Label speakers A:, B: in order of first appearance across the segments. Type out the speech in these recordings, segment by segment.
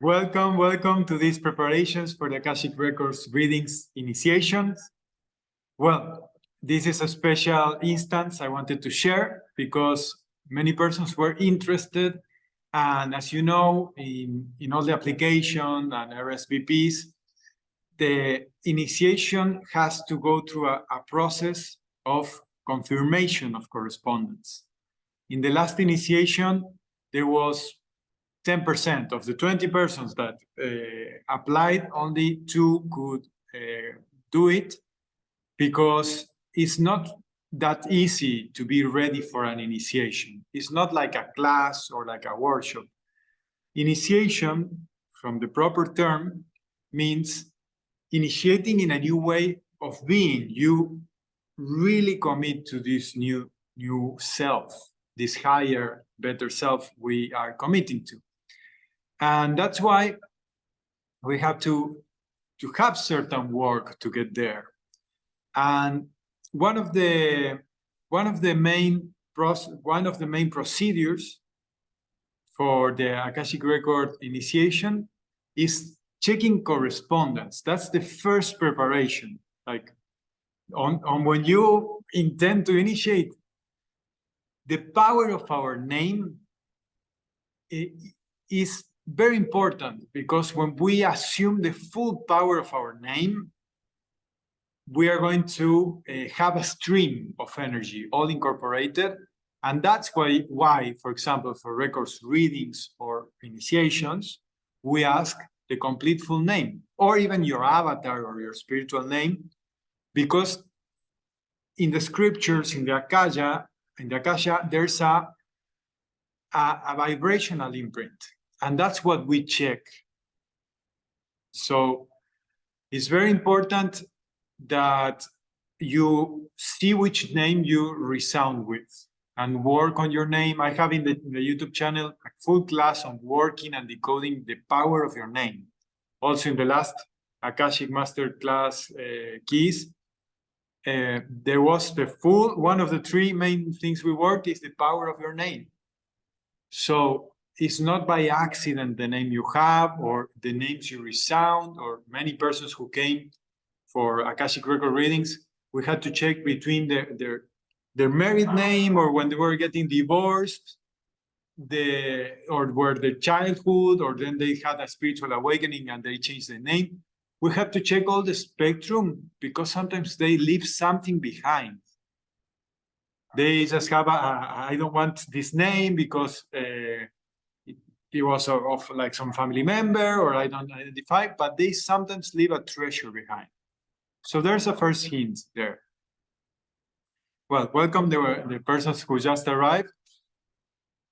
A: Welcome to these preparations for the Akashic Records Readings Initiations. Well, this is a special instance I wanted to share because many persons were interested. And as you know, in all the application and RSVPs, the initiation has to go through a process of confirmation of correspondence. In the last initiation, there was 10% of the 20 persons that applied, only 2 could do it, because it's not that easy to be ready for an initiation. It's not like a class or like a workshop. Initiation, from the proper term, means initiating in a new way of being. You really commit to this new self, this higher, better self we are committing to. And that's why we have to have certain work to get there. And one of the main procedures for the Akashic Record initiation is checking correspondence. That's the first preparation. Like on when you intend to initiate, the power of our name is very important, because when we assume the full power of our name, we are going to have a stream of energy all incorporated. And that's why, for example, for records readings or initiations, we ask the complete full name, or even your avatar or your spiritual name, because in the scriptures, in the Akasha, there's a vibrational imprint. And that's what we check. So it's very important that you see which name you resound with and work on your name. I have in the YouTube channel a full class on working and decoding the power of your name. Also in the last Akashic Master Class keys, there was the one of the 3 main things we worked is the power of your name. So it's not by accident the name you have or the names you resound, or many persons who came for Akashic Record readings, we had to check between their married name, or when they were getting divorced, or were their childhood, or then they had a spiritual awakening and they changed the name. We have to check all the spectrum, because sometimes they leave something behind. They just have I don't want this name because it was of like some family member, or I don't identify, but they sometimes leave a treasure behind. So there's a first hint there. Well, welcome the persons who just arrived.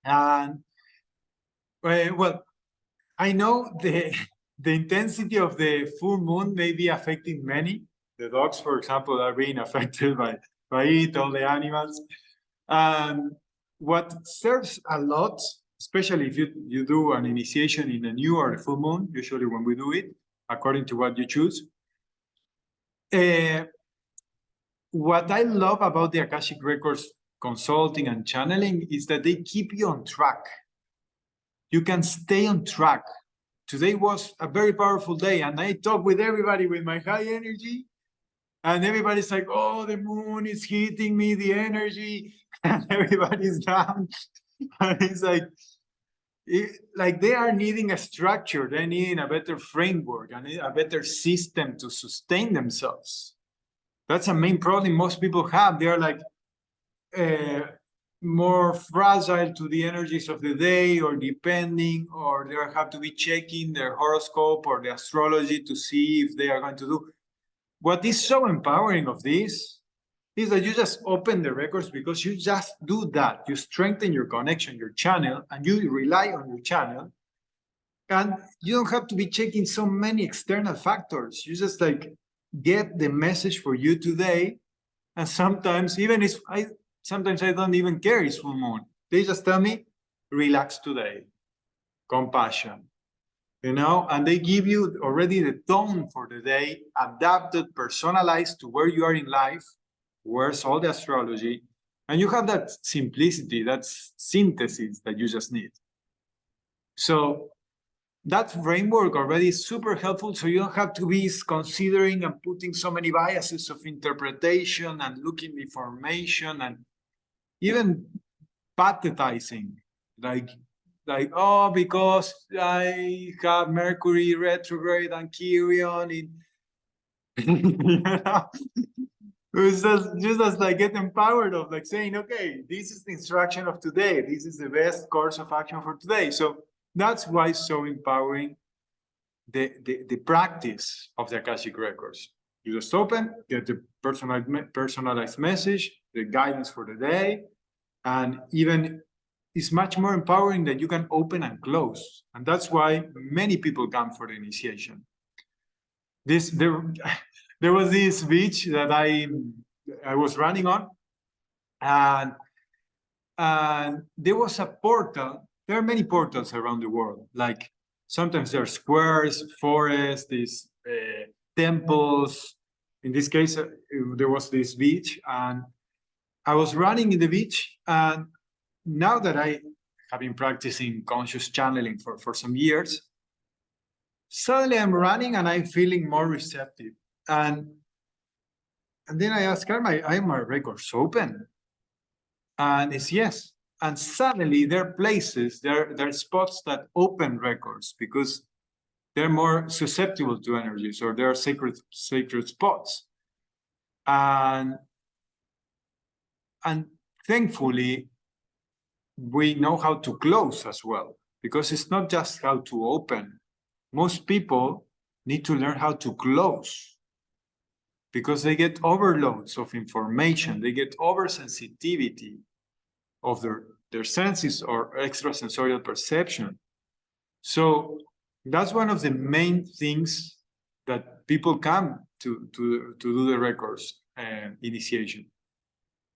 A: And well, I know the intensity of the full moon may be affecting many. The dogs, for example, are being affected by it, all the animals. And what serves a lot, especially if you do an initiation in a new or a full moon, usually when we do it, according to what you choose. What I love about the Akashic Records consulting and channeling is that they keep you on track. You can stay on track. Today was a very powerful day, and I talk with everybody with my high energy, and everybody's like, oh, the moon is hitting me, the energy, and everybody's down. And it's like they are needing a structure, they're needing a better framework and a better system to sustain themselves. That's a main problem most people have. They are like more fragile to the energies of the day, or depending, or they have to be checking their horoscope or the astrology to see if they are going to do. What is so empowering of this is that you just open the records, because you just do that. You strengthen your connection, your channel, and you rely on your channel. And you don't have to be checking so many external factors. You just like get the message for you today. And sometimes even sometimes I don't even care it's full moon. They just tell me, relax today, compassion, you know, and they give you already the tone for the day, adapted, personalized to where you are in life, where's all the astrology, and you have that simplicity, that synthesis that you just need. So that framework already is super helpful, so you don't have to be considering and putting so many biases of interpretation and looking information and even pathetizing, like oh, because I have Mercury retrograde and Chiron in it's just as like get empowered of like saying, okay, this is the instruction of today, this is the best course of action for today. So that's why it's so empowering, the practice of the Akashic Records. You just open, get the personalized message, the guidance for the day, and even it's much more empowering that you can open and close. And that's why many people come for the initiation. There was this beach that I was running on, and there was a portal. There are many portals around the world. Like sometimes there are squares, forests, these temples. In this case, there was this beach, and I was running in the beach. And now that I have been practicing conscious channeling for some years, suddenly I'm running and I'm feeling more receptive. And then I asked, are my records open? And it's yes. And suddenly there are places, there are spots that open records because they're more susceptible to energies, or there are sacred spots. And thankfully, we know how to close as well, because it's not just how to open. Most people need to learn how to close because they get overloads of information. They get oversensitivity of their senses or extrasensorial perception. So that's one of the main things that people come to do the records initiation.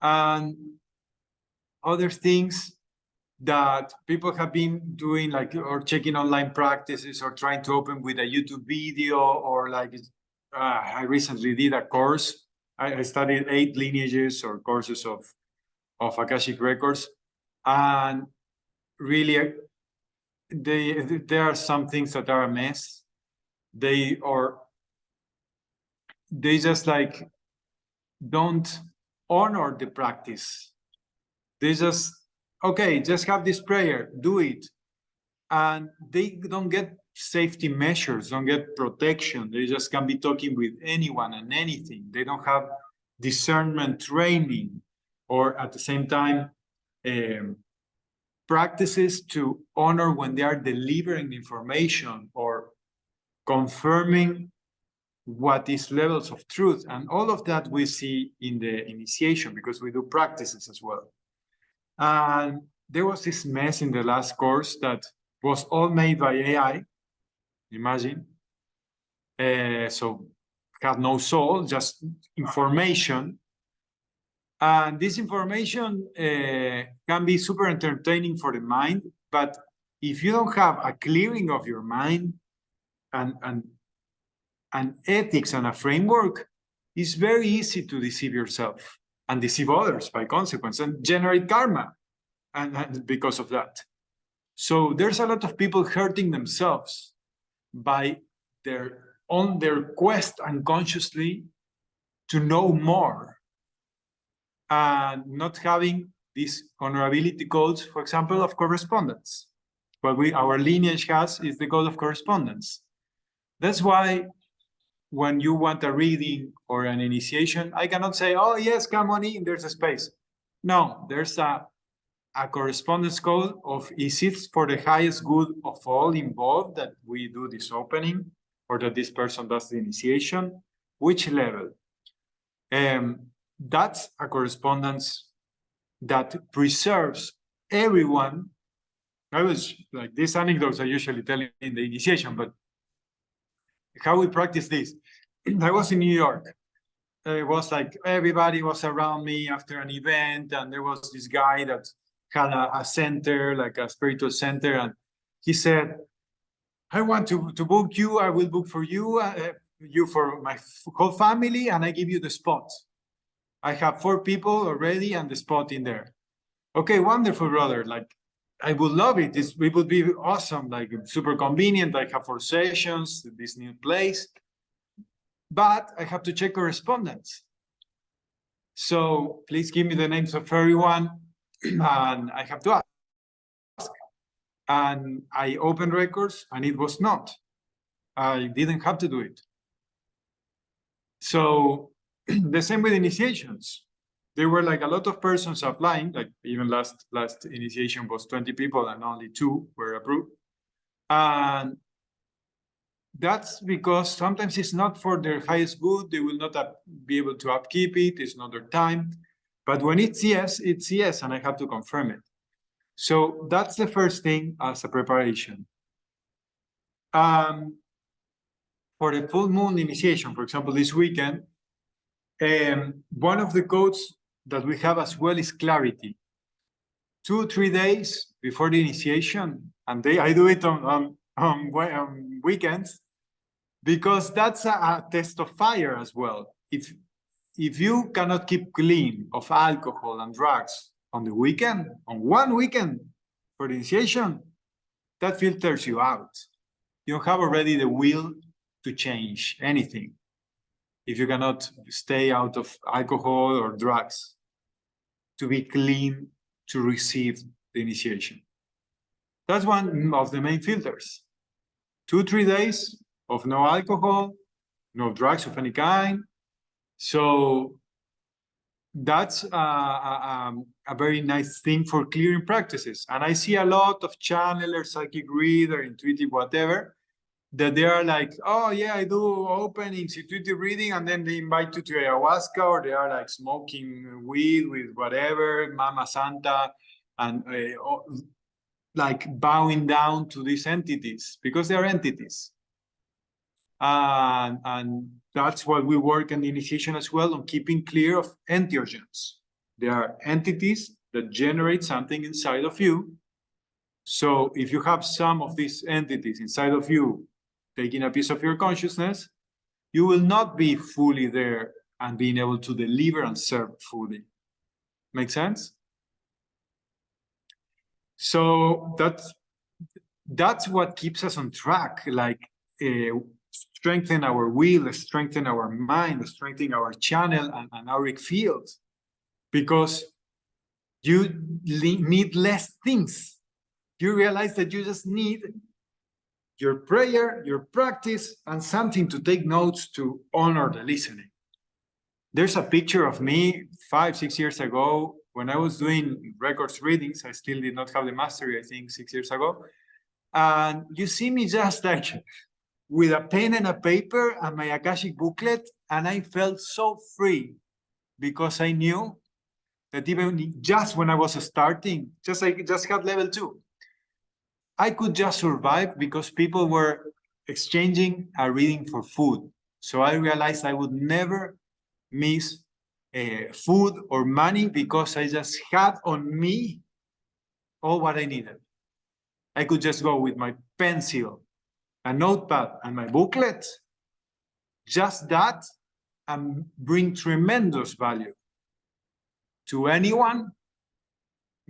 A: And other things that people have been doing, like, or checking online practices or trying to open with a YouTube video, or like I recently did a course. I studied 8 lineages or courses of Akashic Records, and really there are some things that are a mess. They just like don't honor the practice. They just, okay, just have this prayer, do it. And they don't get safety measures, don't get protection. They just can be talking with anyone and anything. They don't have discernment training, or at the same time, practices to honor when they are delivering information or confirming what is levels of truth. And all of that we see in the initiation because we do practices as well. And there was this mess in the last course that was all made by AI, imagine. So had no soul, just information. And this information can be super entertaining for the mind, but if you don't have a clearing of your mind and ethics and a framework, it's very easy to deceive yourself and deceive others by consequence and generate karma and because of that. So there's a lot of people hurting themselves by on their quest unconsciously to know more, and not having these honorability codes, for example, of correspondence. What our lineage has is the code of correspondence. That's why when you want a reading or an initiation, I cannot say, oh yes, come on in, there's a space. No, there's a correspondence code of, is it for the highest good of all involved that we do this opening, or that this person does the initiation? Which level? That's a correspondence that preserves everyone. I was like, these anecdotes I usually tell in the initiation, but how we practice this. I was in New York. It was like everybody was around me after an event, and there was this guy that had a center, like a spiritual center, and he said, I want to book you. I will book for you, you for my whole family, and I give you the spot. I have 4 people already and the spot in there. Okay, wonderful, brother. Like, I would love it. It would be awesome, like super convenient. I have 4 sessions, this new place, but I have to check correspondence. So please give me the names of everyone, and I have to ask. And I opened records, and it was not. I didn't have to do it. So the same with initiations. There were like a lot of persons applying, like even last initiation was 20 people and only 2 were approved. And that's because sometimes it's not for their highest good. They will not be able to upkeep it. It's not their time. But when it's yes, and I have to confirm it. So that's the first thing as a preparation. For the full moon initiation, for example, this weekend, one of the codes that we have as well is clarity. 2 or 3 days before the initiation, and I do it on weekends, because that's a test of fire as well. If you cannot keep clean of alcohol and drugs on the weekend, on one weekend for the initiation, that filters you out. You don't have already the will to change anything if you cannot stay out of alcohol or drugs, to be clean to receive the initiation. That's one of the main filters. 2 or 3 days of no alcohol, no drugs of any kind. So that's a very nice thing for clearing practices. And I see a lot of channelers, psychic reader, intuitive, whatever, that they are like, oh yeah, I do openings, intuitive reading, and then they invite you to ayahuasca, or they are like smoking weed with whatever, Mama Santa, and like bowing down to these entities, because they are entities. And that's what we work in the initiation as well, on keeping clear of entheogens. There are entities that generate something inside of you. So if you have some of these entities inside of you taking a piece of your consciousness, you will not be fully there and being able to deliver and serve fully. Make sense? So that's what keeps us on track, like strengthen our will, strengthen our mind, strengthen our channel and auric field, because you need less things. You realize that you just need your prayer, your practice, and something to take notes to honor the listening. There's a picture of me 5-6 years ago when I was doing records readings. I still did not have the mastery, I think 6 years ago. And you see me just like with a pen and a paper and my Akashic booklet, and I felt so free, because I knew that even just when I was starting, just had level 2, I could just survive because people were exchanging a reading for food. So I realized I would never miss food or money, because I just had on me all what I needed. I could just go with my pencil, a notepad, and my booklet, just that, and bring tremendous value to anyone,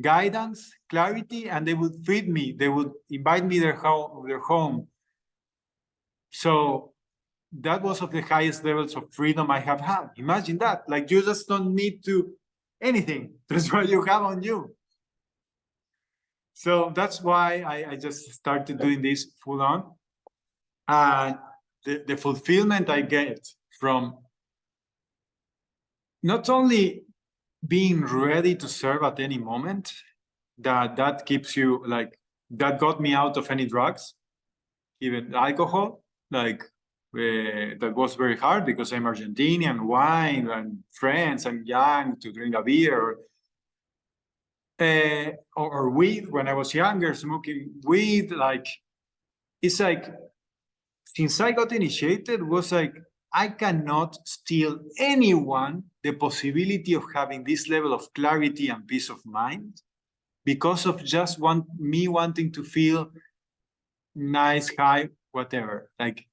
A: guidance, clarity, and they would feed me. They would invite me their home. So that was of the highest levels of freedom I have had. Imagine that. Like, you just don't need to anything. That's what you have on you. So that's why I just started doing this full on. And the fulfillment I get from not only being ready to serve at any moment, that keeps you like, that got me out of any drugs, even alcohol, like that was very hard, because I'm Argentinian, wine and friends, I'm young to drink a beer, or weed. When I was younger, smoking weed, like, it's like, since I got initiated, was like, I cannot steal anyone the possibility of having this level of clarity and peace of mind, because of just me wanting to feel nice, high, whatever. Like,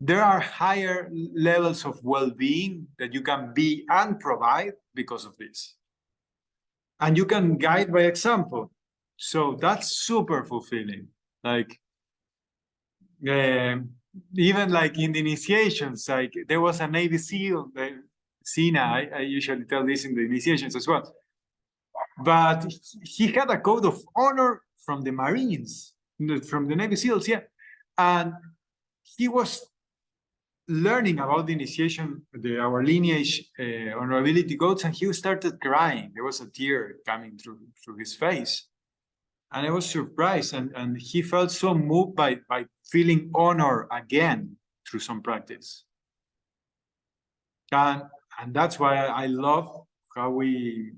A: there are higher levels of well-being that you can be and provide because of this. And you can guide by example. So that's super fulfilling. Like, even like in the initiations, like there was a Navy SEAL, Sina, I usually tell this in the initiations as well. But he had a code of honor from the Marines, from the Navy SEALs, yeah. And he was learning about the initiation, our lineage, honorability codes, and he started crying. There was a tear coming through his face. And I was surprised, and he felt so moved by feeling honor again through some practice. And that's why I love how we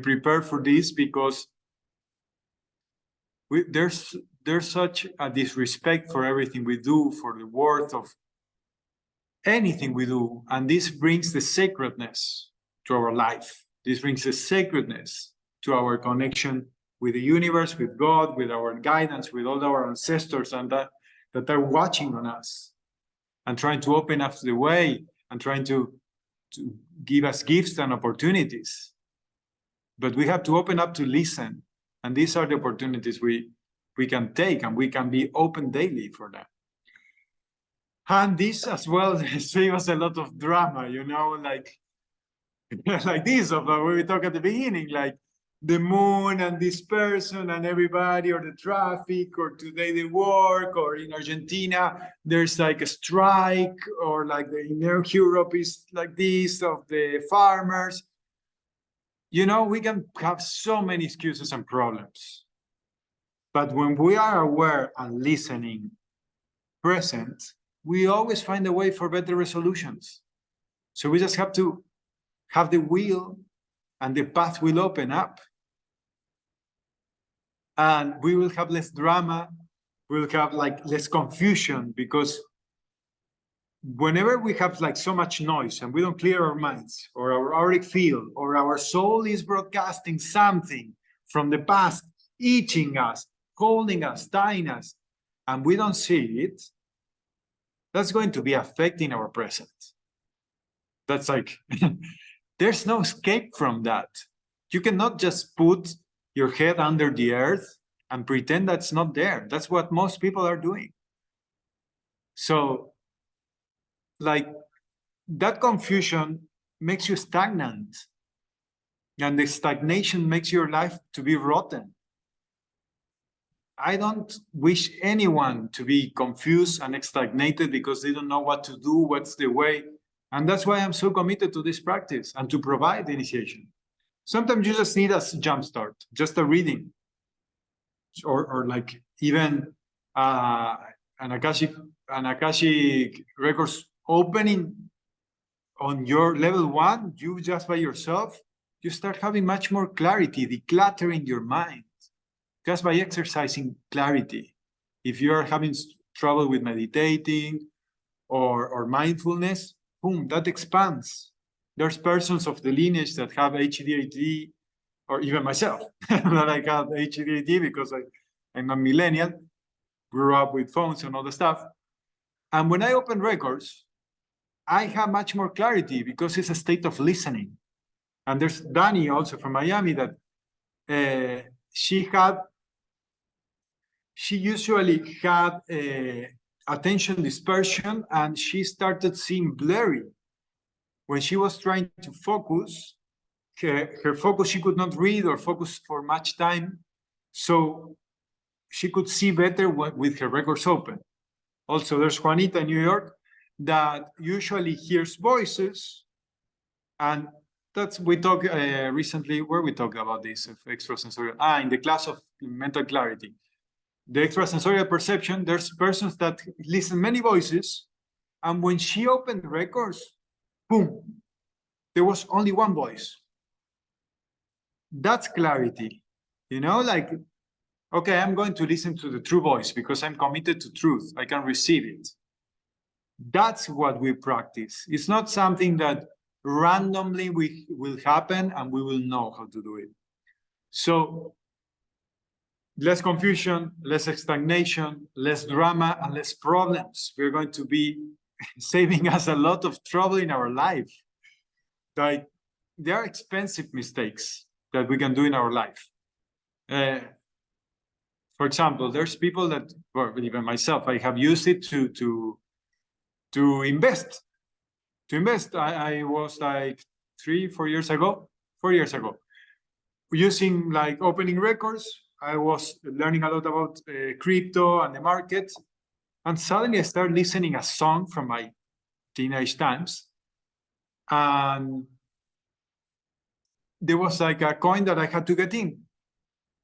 A: prepare for this, because there's such a disrespect for everything we do, for the worth of anything we do, and this brings the sacredness to our life. This brings the sacredness to our connection with the universe, with God, with our guidance, with all our ancestors, and that are watching on us and trying to open up the way and trying to give us gifts and opportunities. But we have to open up to listen, and these are the opportunities we can take, and we can be open daily for that. And this as well saves us a lot of drama, you know, like this of what we talked at the beginning, like the moon and this person and everybody, or the traffic, or today the work, or in Argentina there's like a strike, or like in Europe is like this of the farmers. You know, we can have so many excuses and problems. But when we are aware and listening, present, we always find a way for better resolutions. So we just have to have the will, and the path will open up. And we will have less drama, we'll have like less confusion, because whenever we have like so much noise and we don't clear our minds, or our auric field, or our soul is broadcasting something from the past, itching us, holding us, tying us, and we don't see it, that's going to be affecting our present. That's like, there's no escape from that. You cannot just put your head under the earth and pretend that's not there. That's what most people are doing. So, like, that confusion makes you stagnant, and the stagnation makes your life to be rotten. I don't wish anyone to be confused and stagnated because they don't know what to do, what's the way. And that's why I'm so committed to this practice and to provide the initiation. Sometimes you just need a jump start, just a reading, or like even an Akashic Records opening on your level 1, you just by yourself, you start having much more clarity, decluttering your mind, just by exercising clarity. If you are having trouble with meditating or mindfulness, boom, that expands. There's persons of the lineage that have HDAD, or even myself, that I have HDAD because I'm a millennial, grew up with phones and all the stuff. And when I open records, I have much more clarity because it's a state of listening. And there's Dani also from Miami that she usually had attention dispersion, and she started seeing blurry. When she was trying to focus, her focus, she could not read or focus for much time. So she could see better with her records open. Also, there's Juanita in New York that usually hears voices, and that's, we talked recently, where we talked about this, of extrasensorial, in the class of mental clarity. The extrasensorial perception, there's persons that listen many voices, and when she opened records, boom, there was only one voice. That's clarity, you know, like, okay, I'm going to listen to the true voice because I'm committed to truth. I can receive it. That's what we practice. It's not something that randomly will happen and we will know how to do it. So less confusion, less stagnation, less drama, and less problems. We're going to be saving us a lot of trouble in our life. Like, there are expensive mistakes that we can do in our life. for example, there's people that, or even myself, I have used it to invest. I was like 4 years ago, using like opening records. I was learning a lot about crypto and the market. And suddenly I started listening a song from my teenage times. And there was like a coin that I had to get in.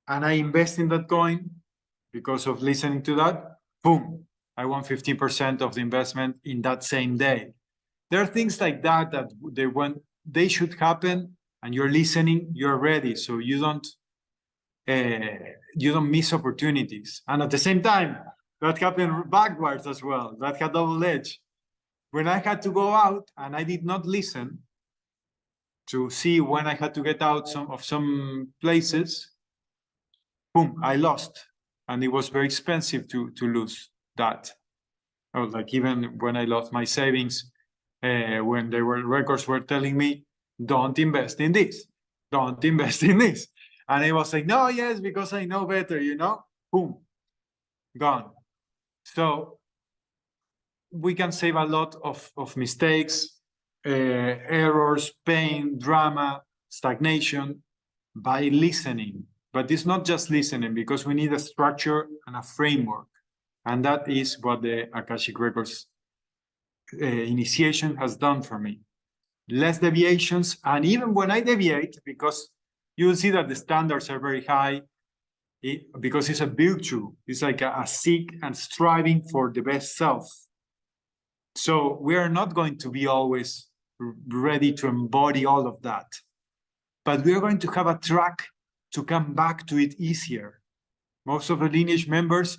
A: And I invest in that coin because of listening to that. Boom, I won 15% of the investment in that same day. There are things like that when they should happen and you're listening, you're ready. So you don't miss opportunities. And at the same time, that happened backwards as well. That had double edge. When I had to go out and I did not listen to see when I had to get out some places, boom, I lost. And it was very expensive to lose that. Or like even when I lost my savings, when records were telling me, don't invest in this, don't invest in this. And I was like, no, yes, because I know better, boom, gone. So we can save a lot of mistakes, errors, pain, drama, stagnation by listening. But it's not just listening, because we need a structure and a framework. And that is what the Akashic Records initiation has done for me. Less deviations, and even when I deviate, because you'll see that the standards are very high, because it's a virtue. It's like a seek and striving for the best self. So we are not going to be always ready to embody all of that, but we are going to have a track to come back to it easier. Most of the lineage members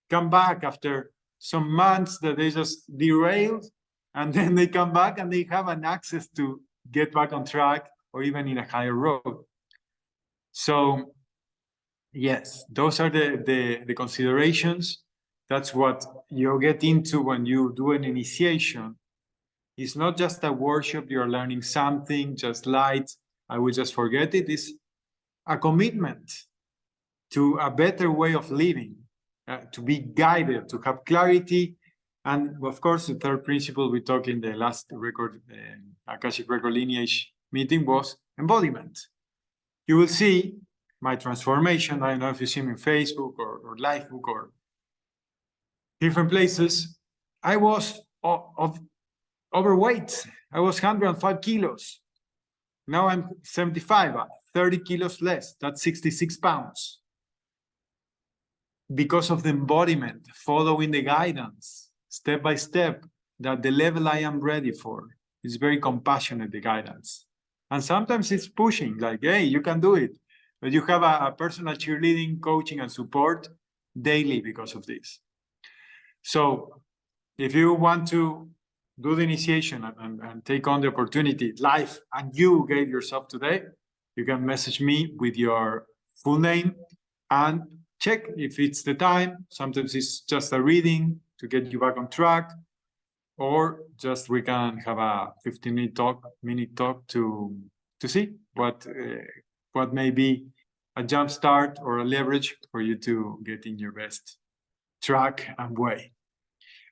A: come back after some months that they just derailed, and then they come back and they have an access to get back on track or even in a higher road. So yes, those are the considerations. That's what you get into when you do an initiation. It's not just a workshop, you're learning something, just light, I will just forget it. It's a commitment to a better way of living, to be guided, to have clarity. And of course, the third principle we talked in the last record, Akashic Record Lineage meeting, was embodiment. You will see my transformation. I don't know if you see me on Facebook or Livebook or different places. I was overweight. I was 105 kilos. Now I'm 75, 30 kilos less. That's 66 pounds. Because of the embodiment, following the guidance, step by step, that the level I am ready for is very compassionate, the guidance. And sometimes it's pushing, like, hey, you can do it. But you have a personal cheerleading, coaching, and support daily because of this. So if you want to do the initiation and take on the opportunity live, and you gave yourself today, you can message me with your full name and check if it's the time. Sometimes it's just a reading to get you back on track, or just we can have a 15-minute talk to see what may be a jump start or a leverage for you to get in your best track and way.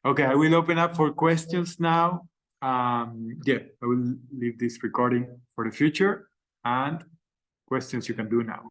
A: Okay, I will open up for questions now. Yeah, I will leave this recording for the future, and questions you can do now.